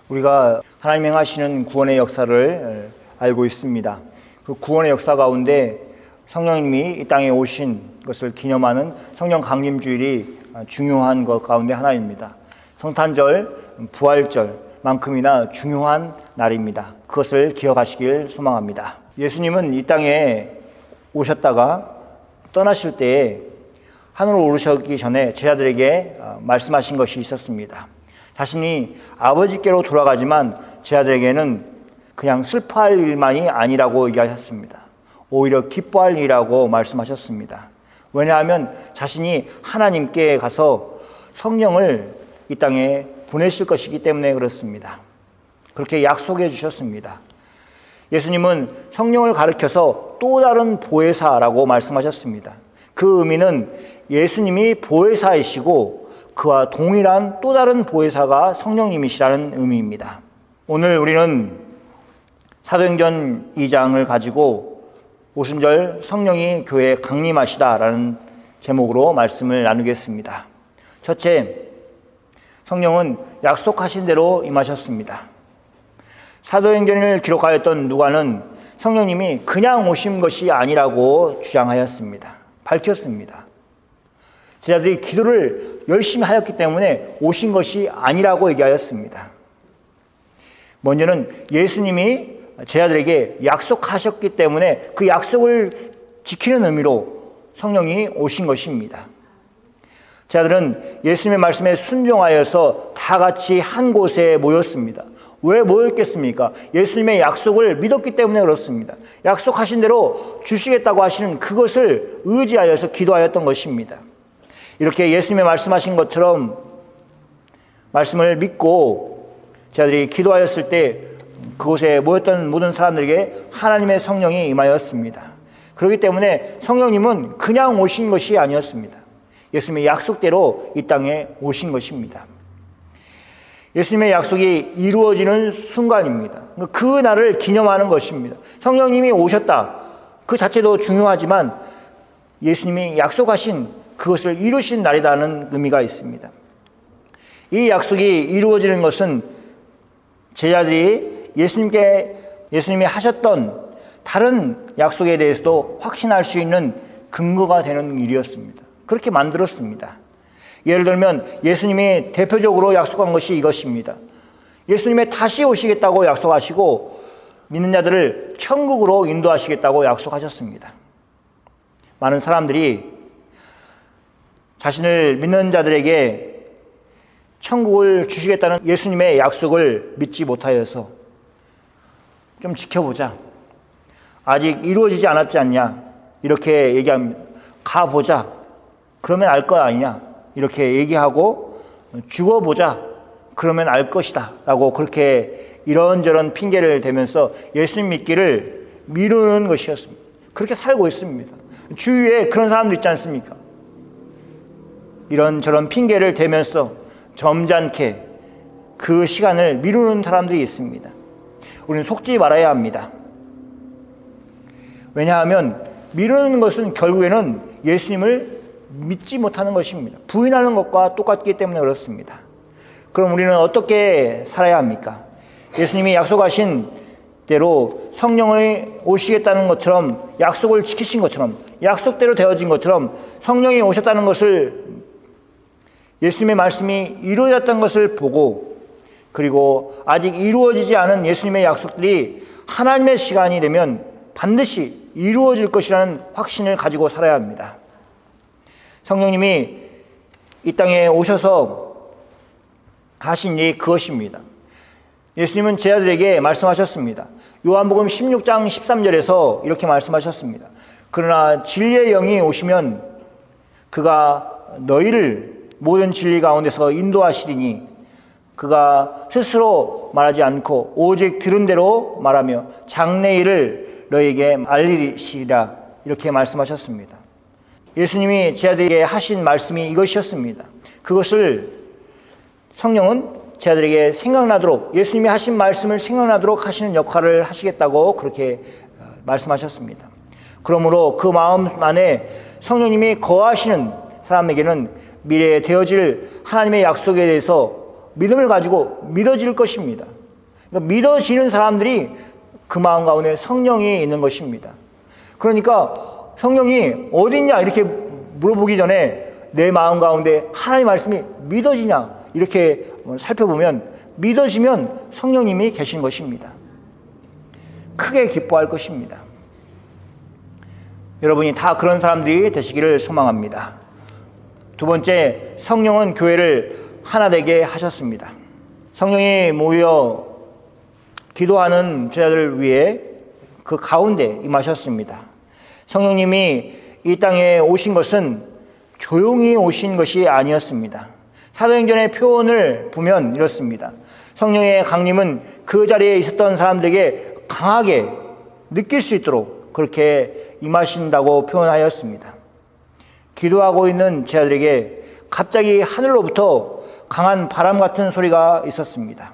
우리가 하나님 행하시는 구원의 역사를 알고 있습니다. 그 구원의 역사 가운데 성령님이 이 땅에 오신 것을 기념하는 성령 강림주일이 중요한 것 가운데 하나입니다. 성탄절, 부활절만큼이나 중요한 날입니다. 그것을 기억하시길 소망합니다. 예수님은 이 땅에 오셨다가 떠나실 때에 하늘로 오르시기 전에 제자들에게 말씀하신 것이 있었습니다. 자신이 아버지께로 돌아가지만 제자들에게는 그냥 슬퍼할 일만이 아니라고 얘기하셨습니다. 오히려 기뻐할 일이라고 말씀하셨습니다. 왜냐하면 자신이 하나님께 가서 성령을 이 땅에 보내실 것이기 때문에 그렇습니다. 그렇게 약속해 주셨습니다. 예수님은 성령을 가리켜서 또 다른 보혜사라고 말씀하셨습니다. 그 의미는 예수님이 보혜사이시고 그와 동일한 또 다른 보혜사가 성령님이시라는 의미입니다. 오늘 우리는 사도행전 2장을 가지고 오순절 성령이 교회에 강림하시다라는 제목으로 말씀을 나누겠습니다. 첫째, 성령은 약속하신 대로 임하셨습니다. 사도행전을 기록하였던 누가는 성령님이 그냥 오신 것이 아니라고 주장하였습니다. 밝혔습니다. 제자들이 기도를 열심히 하였기 때문에 오신 것이 아니라고 얘기하였습니다. 먼저는 예수님이 제자들에게 약속하셨기 때문에 그 약속을 지키는 의미로 성령이 오신 것입니다. 제자들은 예수님의 말씀에 순종하여서 다 같이 한 곳에 모였습니다. 왜 모였겠습니까? 예수님의 약속을 믿었기 때문에 그렇습니다. 약속하신 대로 주시겠다고 하시는 그것을 의지하여서 기도하였던 것입니다. 이렇게 예수님의 말씀하신 것처럼 말씀을 믿고 제자들이 기도하였을 때 그곳에 모였던 모든 사람들에게 하나님의 성령이 임하였습니다. 그렇기 때문에 성령님은 그냥 오신 것이 아니었습니다. 예수님의 약속대로 이 땅에 오신 것입니다. 예수님의 약속이 이루어지는 순간입니다. 그 날을 기념하는 것입니다. 성령님이 오셨다. 그 자체도 중요하지만 예수님이 약속하신 그것을 이루신 날이라는 의미가 있습니다. 이 약속이 이루어지는 것은 제자들이 예수님이 하셨던 다른 약속에 대해서도 확신할 수 있는 근거가 되는 일이었습니다. 그렇게 만들었습니다. 예를 들면 예수님이 대표적으로 약속한 것이 이것입니다. 예수님이 다시 오시겠다고 약속하시고 믿는 자들을 천국으로 인도하시겠다고 약속하셨습니다. 많은 사람들이 자신을 믿는 자들에게 천국을 주시겠다는 예수님의 약속을 믿지 못하여서 좀 지켜보자. 아직 이루어지지 않았지 않냐. 이렇게 얘기합니다. 가보자. 그러면 알 거 아니냐. 이렇게 얘기하고 죽어보자. 그러면 알 것이다. 라고 그렇게 이런저런 핑계를 대면서 예수님 믿기를 미루는 것이었습니다. 그렇게 살고 있습니다. 주위에 그런 사람도 있지 않습니까? 이런저런 핑계를 대면서 점잖게 그 시간을 미루는 사람들이 있습니다. 우리는 속지 말아야 합니다. 왜냐하면 미루는 것은 결국에는 예수님을 믿지 못하는 것입니다. 부인하는 것과 똑같기 때문에 그렇습니다. 그럼 우리는 어떻게 살아야 합니까? 예수님이 약속하신 대로 성령이 오시겠다는 것처럼 약속을 지키신 것처럼 약속대로 되어진 것처럼 성령이 오셨다는 것을 예수님의 말씀이 이루어졌다는 것을 보고 그리고 아직 이루어지지 않은 예수님의 약속들이 하나님의 시간이 되면 반드시 이루어질 것이라는 확신을 가지고 살아야 합니다. 성령님이 이 땅에 오셔서 하신 일이 그것입니다. 예수님은 제자들에게 말씀하셨습니다. 요한복음 16장 13절에서 이렇게 말씀하셨습니다. 그러나 진리의 영이 오시면 그가 너희를 모든 진리 가운데서 인도하시리니 그가 스스로 말하지 않고 오직 들은 대로 말하며 장래일을 너희에게 알리시리라 이렇게 말씀하셨습니다. 예수님이 제자들에게 하신 말씀이 이것이었습니다. 그것을 성령은 제자들에게 생각나도록 예수님이 하신 말씀을 생각나도록 하시는 역할을 하시겠다고 그렇게 말씀하셨습니다. 그러므로 그 마음 안에 성령님이 거하시는 사람에게는 미래에 되어질 하나님의 약속에 대해서 믿음을 가지고 믿어질 것입니다. 그러니까 믿어지는 사람들이 그 마음 가운데 성령이 있는 것입니다. 그러니까 성령이 어딨냐 이렇게 물어보기 전에 내 마음 가운데 하나님의 말씀이 믿어지냐 이렇게 살펴보면 믿어지면 성령님이 계신 것입니다. 크게 기뻐할 것입니다. 여러분이 다 그런 사람들이 되시기를 소망합니다. 두 번째, 성령은 교회를 하나 되게 하셨습니다. 성령이 모여 기도하는 제자들을 위해 그 가운데 임하셨습니다. 성령님이 이 땅에 오신 것은 조용히 오신 것이 아니었습니다. 사도행전의 표현을 보면 이렇습니다. 성령의 강림은 그 자리에 있었던 사람들에게 강하게 느낄 수 있도록 그렇게 임하신다고 표현하였습니다. 기도하고 있는 제자들에게 갑자기 하늘로부터 강한 바람 같은 소리가 있었습니다.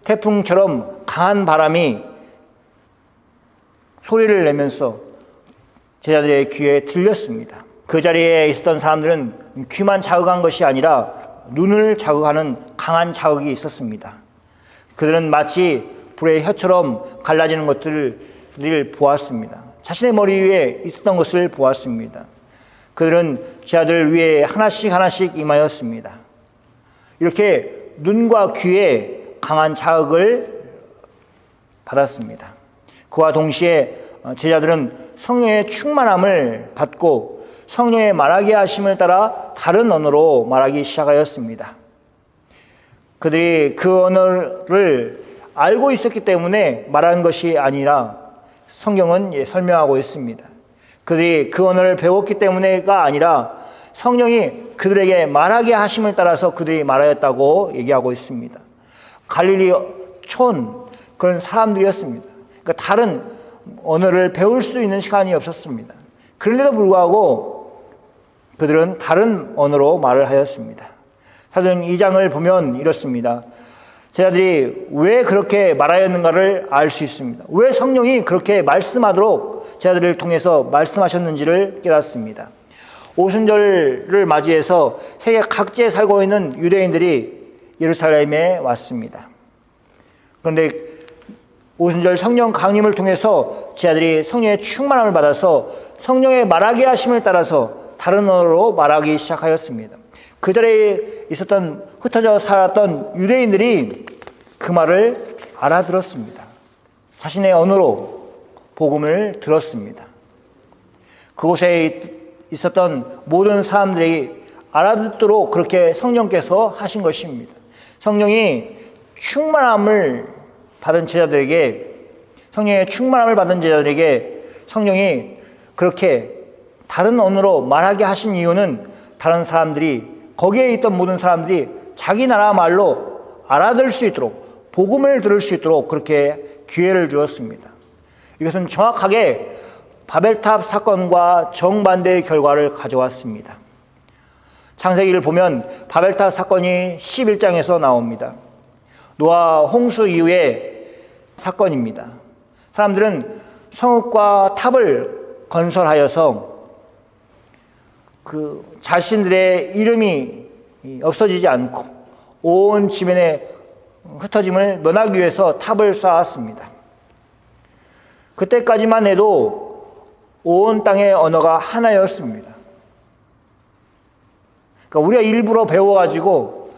태풍처럼 강한 바람이 소리를 내면서 제자들의 귀에 들렸습니다. 그 자리에 있었던 사람들은 귀만 자극한 것이 아니라 눈을 자극하는 강한 자극이 있었습니다. 그들은 마치 불의 혀처럼 갈라지는 것들을 보았습니다. 자신의 머리 위에 있었던 것을 보았습니다. 그들은 제자들 위에 하나씩 하나씩 임하였습니다. 이렇게 눈과 귀에 강한 자극을 받았습니다. 그와 동시에 제자들은 성령의 충만함을 받고 성령의 말하게 하심을 따라 다른 언어로 말하기 시작하였습니다. 그들이 그 언어를 알고 있었기 때문에 말하는 것이 아니라 성경은 설명하고 있습니다. 그들이 그 언어를 배웠기 때문에가 아니라 성령이 그들에게 말하게 하심을 따라서 그들이 말하였다고 얘기하고 있습니다. 갈릴리 촌 그런 사람들이었습니다. 그러니까 다른 언어를 배울 수 있는 시간이 없었습니다. 그런데도 불구하고 그들은 다른 언어로 말을 하였습니다. 사도행 2장을 보면 이렇습니다. 제자들이 왜 그렇게 말하였는가를 알 수 있습니다. 왜 성령이 그렇게 말씀하도록 제자들을 통해서 말씀하셨는지를 깨닫습니다. 오순절을 맞이해서 세계 각지에 살고 있는 유대인들이 예루살렘에 왔습니다. 그런데 오순절 성령 강림을 통해서 제자들이 성령의 충만함을 받아서 성령의 말하게 하심을 따라서 다른 언어로 말하기 시작하였습니다. 그 자리에 있었던 흩어져 살았던 유대인들이 그 말을 알아들었습니다. 자신의 언어로 복음을 들었습니다. 그곳에 있었던 모든 사람들이 알아듣도록 그렇게 성령께서 하신 것입니다. 성령이 충만함을 받은 제자들에게 성령의 충만함을 받은 제자들에게 성령이 그렇게 다른 언어로 말하게 하신 이유는 다른 사람들이 거기에 있던 모든 사람들이 자기 나라 말로 알아들을 수 있도록 복음을 들을 수 있도록 그렇게 기회를 주었습니다. 이것은 정확하게 바벨탑 사건과 정반대의 결과를 가져왔습니다. 창세기를 보면 바벨탑 사건이 11장에서 나옵니다. 노아 홍수 이후의 사건입니다. 사람들은 성읍과 탑을 건설하여서 그 자신들의 이름이 없어지지 않고 온 지면에 흩어짐을 면하기 위해서 탑을 쌓았습니다. 그때까지만 해도 온 땅의 언어가 하나였습니다. 그러니까 우리가 일부러 배워가지고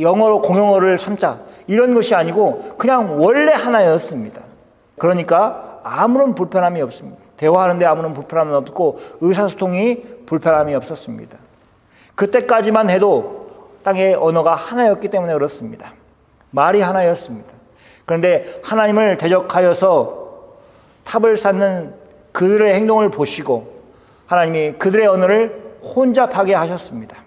영어로 공용어를 삼자 이런 것이 아니고 그냥 원래 하나였습니다. 그러니까 아무런 불편함이 없습니다. 대화하는데 아무런 불편함이 없고 의사소통이 불편함이 없었습니다. 그때까지만 해도 땅의 언어가 하나였기 때문에 그렇습니다. 말이 하나였습니다. 그런데 하나님을 대적하여서 탑을 쌓는 그들의 행동을 보시고 하나님이 그들의 언어를 혼잡하게 하셨습니다.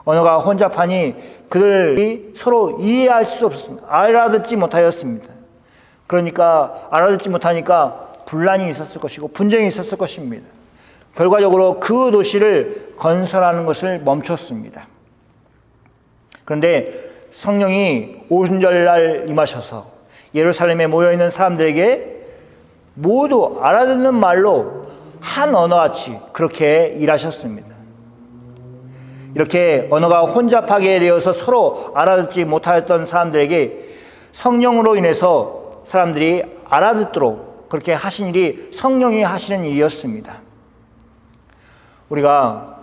언어가 혼잡하니 그들이 서로 이해할 수 없었습니다. 알아듣지 못하였습니다. 그러니까 알아듣지 못하니까 분란이 있었을 것이고 분쟁이 있었을 것입니다. 결과적으로 그 도시를 건설하는 것을 멈췄습니다. 그런데 성령이 오순절날 임하셔서 예루살렘에 모여있는 사람들에게 모두 알아듣는 말로 한 언어같이 그렇게 일하셨습니다. 이렇게 언어가 혼잡하게 되어서 서로 알아듣지 못하였던 사람들에게 성령으로 인해서 사람들이 알아듣도록 그렇게 하신 일이 성령이 하시는 일이었습니다. 우리가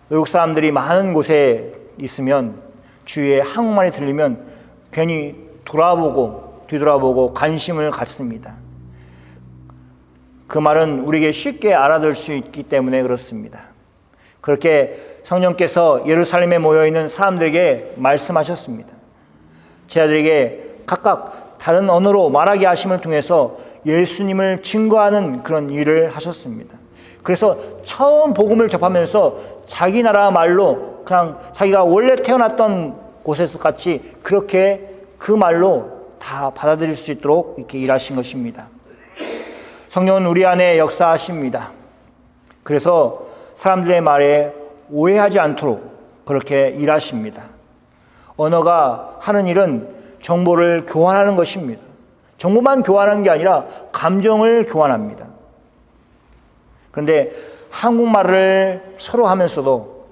외국 사람들이 많은 곳에 있으면 주위에 한국말이 들리면 괜히 돌아보고 뒤돌아보고 관심을 갖습니다. 그 말은 우리에게 쉽게 알아들 수 있기 때문에 그렇습니다. 그렇게 성령께서 예루살렘에 모여있는 사람들에게 말씀하셨습니다. 제자들에게 각각 다른 언어로 말하게 하심을 통해서 예수님을 증거하는 그런 일을 하셨습니다. 그래서 처음 복음을 접하면서 자기 나라 말로 그냥 자기가 원래 태어났던 곳에서 같이 그렇게 그 말로 다 받아들일 수 있도록 이렇게 일하신 것입니다. 성령은 우리 안에 역사하십니다. 그래서 사람들의 말에 오해하지 않도록 그렇게 일하십니다. 언어가 하는 일은 정보를 교환하는 것입니다. 정보만 교환하는 게 아니라 감정을 교환합니다. 그런데 한국말을 서로 하면서도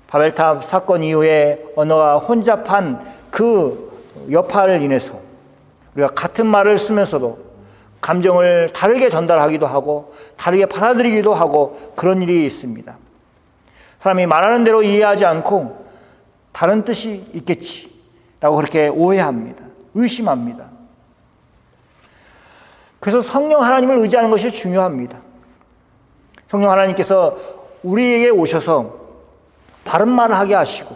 바벨탑 사건 이후에 언어가 혼잡한 그 여파를 인해서 우리가 같은 말을 쓰면서도 감정을 다르게 전달하기도 하고 다르게 받아들이기도 하고 그런 일이 있습니다. 사람이 말하는 대로 이해하지 않고 다른 뜻이 있겠지라고 그렇게 오해합니다. 의심합니다. 그래서 성령 하나님을 의지하는 것이 중요합니다. 성령 하나님께서 우리에게 오셔서 바른 말을 하게 하시고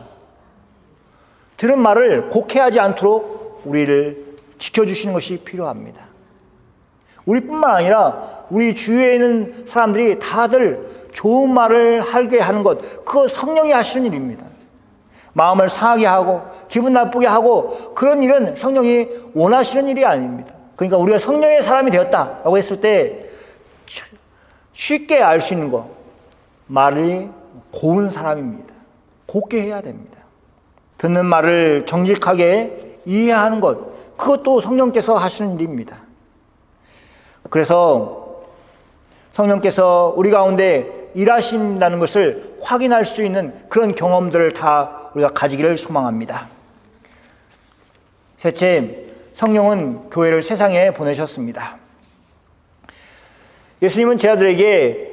들은 말을 곡해하지 않도록 우리를 지켜주시는 것이 필요합니다. 우리뿐만 아니라 우리 주위에 있는 사람들이 다들 좋은 말을 하게 하는 것, 그거 성령이 하시는 일입니다. 마음을 상하게 하고 기분 나쁘게 하고 그런 일은 성령이 원하시는 일이 아닙니다. 그러니까 우리가 성령의 사람이 되었다라고 했을 때 쉽게 알 수 있는 것, 말이 고운 사람입니다. 곱게 해야 됩니다. 듣는 말을 정직하게 이해하는 것, 그것도 성령께서 하시는 일입니다. 그래서 성령께서 우리 가운데 일하신다는 것을 확인할 수 있는 그런 경험들을 다 우리가 가지기를 소망합니다. 셋째, 성령은 교회를 세상에 보내셨습니다. 예수님은 제자들에게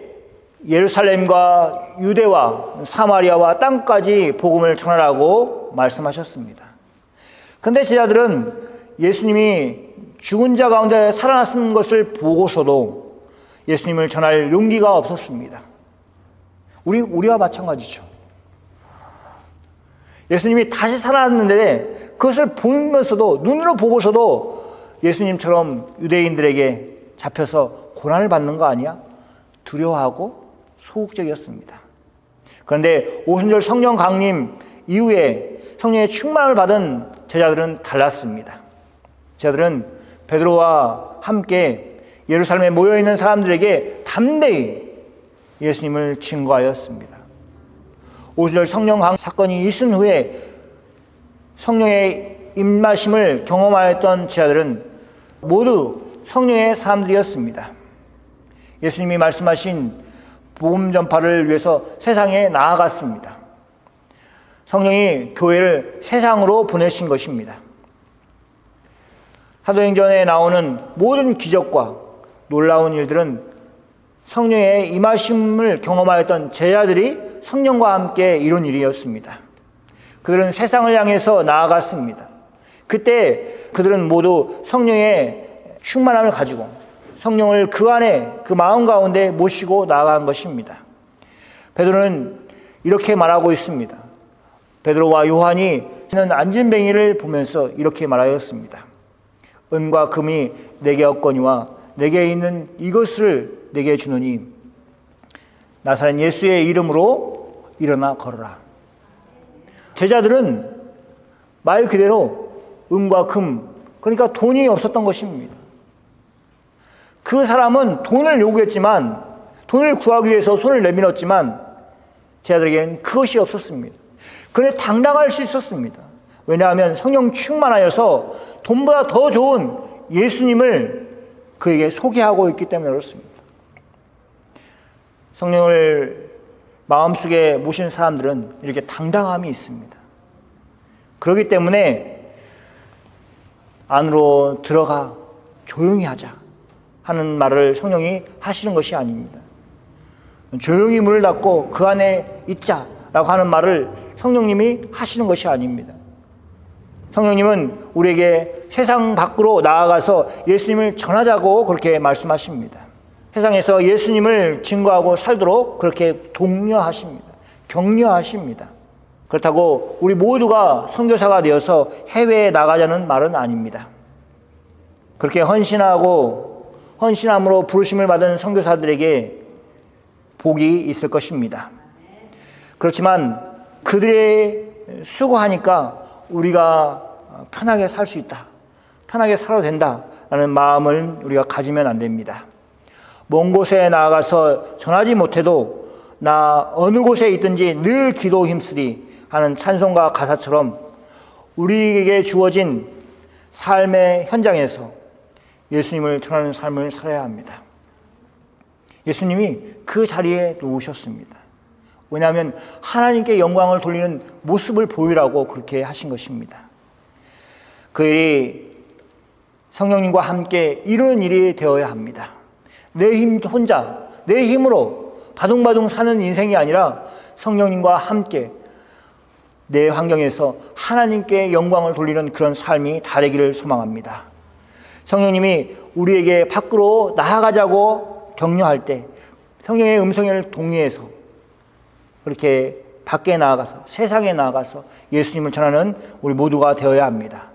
예루살렘과 유대와 사마리아와 땅까지 복음을 전하라고 말씀하셨습니다. 그런데 제자들은 예수님이 죽은 자 가운데 살아났는 것을 보고서도 예수님을 전할 용기가 없었습니다. 우리와 마찬가지죠. 예수님이 다시 살아났는데 그것을 보면서도 눈으로 보고서도 예수님처럼 유대인들에게 잡혀서 고난을 받는 거 아니야? 두려워하고 소극적이었습니다. 그런데 오순절 성령 강림 이후에 성령의 충만을 받은 제자들은 달랐습니다. 제자들은 베드로와 함께 예루살렘에 모여있는 사람들에게 담대히 예수님을 증거하였습니다. 오순절 성령 강림 사건이 있은 후에 성령의 임하심을 경험하였던 제자들은 모두 성령의 사람들이었습니다. 예수님이 말씀하신 복음 전파를 위해서 세상에 나아갔습니다. 성령이 교회를 세상으로 보내신 것입니다. 사도행전에 나오는 모든 기적과 놀라운 일들은 성령의 임하심을 경험하였던 제자들이 성령과 함께 이룬 일이었습니다. 그들은 세상을 향해서 나아갔습니다. 그때 그들은 모두 성령의 충만함을 가지고 성령을 그 안에 그 마음 가운데 모시고 나아간 것입니다. 베드로는 이렇게 말하고 있습니다. 베드로와 요한이 안진뱅이를 보면서 이렇게 말하였습니다. 은과 금이 내게 없거니와 내게 있는 이것을 내게 주노니 나사렛 예수의 이름으로 일어나 걸어라. 제자들은 말 그대로 은과 금, 그러니까 돈이 없었던 것입니다. 그 사람은 돈을 요구했지만 돈을 구하기 위해서 손을 내밀었지만 제자들에게는 그것이 없었습니다. 그런데 당당할 수 있었습니다. 왜냐하면 성령 충만하여서 돈보다 더 좋은 예수님을 그에게 소개하고 있기 때문에 그렇습니다. 성령을 마음속에 모신 사람들은 이렇게 당당함이 있습니다. 그렇기 때문에 안으로 들어가 조용히 하자 하는 말을 성령이 하시는 것이 아닙니다. 조용히 문을 닫고 그 안에 있자라고 하는 말을 성령님이 하시는 것이 아닙니다. 성령님은 우리에게 세상 밖으로 나아가서 예수님을 전하자고 그렇게 말씀하십니다. 세상에서 예수님을 증거하고 살도록 그렇게 독려하십니다. 격려하십니다. 그렇다고 우리 모두가 선교사가 되어서 해외에 나가자는 말은 아닙니다. 그렇게 헌신함으로 부르심을 받은 선교사들에게 복이 있을 것입니다. 그렇지만 그들의 수고하니까 우리가 편하게 살 수 있다, 편하게 살아도 된다라는 마음을 우리가 가지면 안 됩니다. 먼 곳에 나아가서 전하지 못해도 나 어느 곳에 있든지 늘 기도 힘쓰리 하는 찬송가 가사처럼 우리에게 주어진 삶의 현장에서 예수님을 전하는 삶을 살아야 합니다. 예수님이 그 자리에 누우셨습니다. 왜냐하면 하나님께 영광을 돌리는 모습을 보이라고 그렇게 하신 것입니다. 그 일이 성령님과 함께 이루는 일이 되어야 합니다. 내 힘 혼자, 내 힘으로 바둥바둥 사는 인생이 아니라 성령님과 함께 내 환경에서 하나님께 영광을 돌리는 그런 삶이 다 되기를 소망합니다. 성령님이 우리에게 밖으로 나아가자고 격려할 때 성령의 음성을 동의해서 그렇게 밖에 나아가서 세상에 나아가서 예수님을 전하는 우리 모두가 되어야 합니다.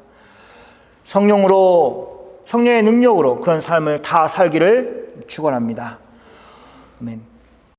성령의 능력으로 그런 삶을 다 살기를 축원합니다. 아멘.